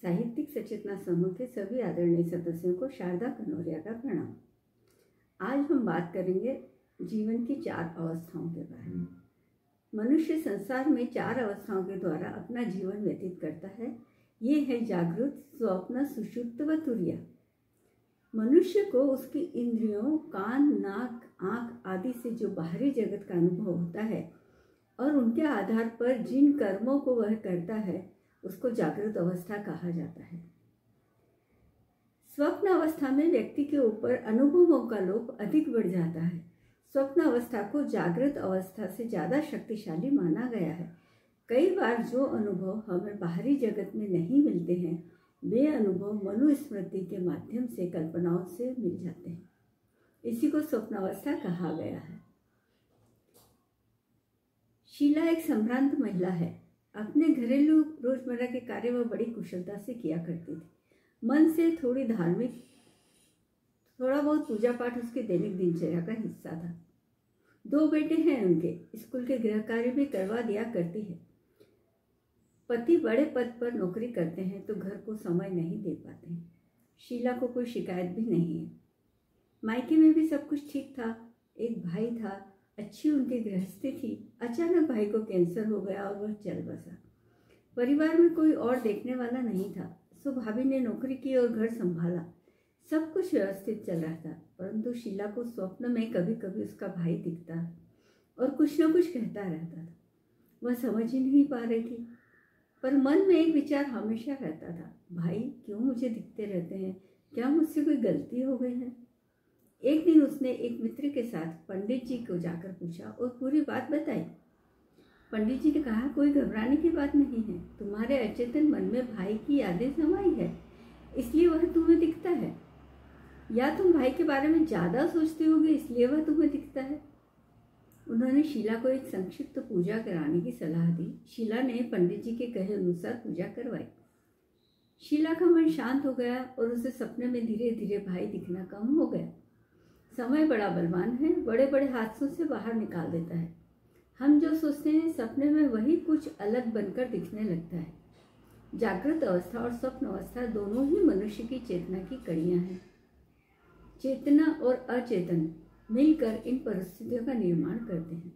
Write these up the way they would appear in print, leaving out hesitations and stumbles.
साहित्यिक सचेतना समूह के सभी आदरणीय सदस्यों को शारदा कनौरिया का प्रणाम। आज हम बात करेंगे जीवन की 4 अवस्थाओं के बारे में। मनुष्य संसार में 4 अवस्थाओं के द्वारा अपना जीवन व्यतीत करता है। ये है जागृत, स्वप्न, सुषुप्त व तुरीय। मनुष्य को उसकी इंद्रियों, कान, नाक, आँख आदि से जो बाहरी जगत का अनुभव होता है और उनके आधार पर जिन कर्मों को वह करता है उसको जागृत अवस्था कहा जाता है। स्वप्न अवस्था में व्यक्ति के ऊपर अनुभवों का लोभ अधिक बढ़ जाता है। स्वप्न अवस्था को जागृत अवस्था से ज़्यादा शक्तिशाली माना गया है। कई बार जो अनुभव हमें बाहरी जगत में नहीं मिलते हैं वे अनुभव मनुस्मृति के माध्यम से कल्पनाओं से मिल जाते हैं। इसी को स्वप्न अवस्था कहा गया है। शीला एक संभ्रांत महिला है। अपने घरेलू रोजमर्रा के कार्य वह बड़ी कुशलता से किया करती थी। मन से थोड़ी धार्मिक, थोड़ा बहुत पूजा पाठ उसके दैनिक दिनचर्या का हिस्सा था। 2 बेटे हैं उनके, स्कूल के गृह कार्य भी करवा दिया करती है। पति बड़े पद पर नौकरी करते हैं तो घर को समय नहीं दे पाते हैं। शीला को कोई शिकायत भी नहीं है। मायके में भी सब कुछ ठीक था। एक भाई था, अच्छी उनकी गृहस्थी थी। अचानक भाई को कैंसर हो गया और वह चल बसा। परिवार में कोई और देखने वाला नहीं था, सो भाभी ने नौकरी की और घर संभाला। सब कुछ व्यवस्थित चल रहा था, परंतु शीला को स्वप्न में कभी कभी उसका भाई दिखता और कुछ न कुछ कहता रहता था। वह समझ ही नहीं पा रही थी, पर मन में एक विचार हमेशा रहता था, भाई क्यों मुझे दिखते रहते हैं? क्या मुझसे कोई गलती हो गई है? एक दिन उसने एक मित्र के साथ पंडित जी को जाकर पूछा और पूरी बात बताई। पंडित जी ने कहा, कोई घबराने की बात नहीं है। तुम्हारे अचेतन मन में भाई की यादें समाई है, इसलिए वह तुम्हें दिखता है। या तुम भाई के बारे में ज़्यादा सोचते होगे, इसलिए वह तुम्हें दिखता है। उन्होंने शीला को एक संक्षिप्त पूजा कराने की सलाह दी। शीला ने पंडित जी के कहे अनुसार पूजा करवाई। शीला का मन शांत हो गया और उसे सपने में धीरे धीरे भाई दिखना कम हो गया। समय बड़ा बलवान है, बड़े बड़े हादसों से बाहर निकाल देता है। हम जो सोचते हैं सपने में वही कुछ अलग बनकर दिखने लगता है। जागृत अवस्था और स्वप्न अवस्था दोनों ही मनुष्य की चेतना की कड़ियाँ हैं। चेतना और अचेतन मिलकर इन परिस्थितियों का निर्माण करते हैं।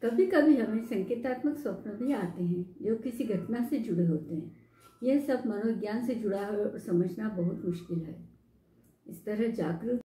कभी कभी हमें संकेतात्मक स्वप्न भी आते हैं जो किसी घटना से जुड़े होते हैं। यह सब मनोविज्ञान से जुड़ा है और समझना बहुत मुश्किल है। इस तरह जागरूक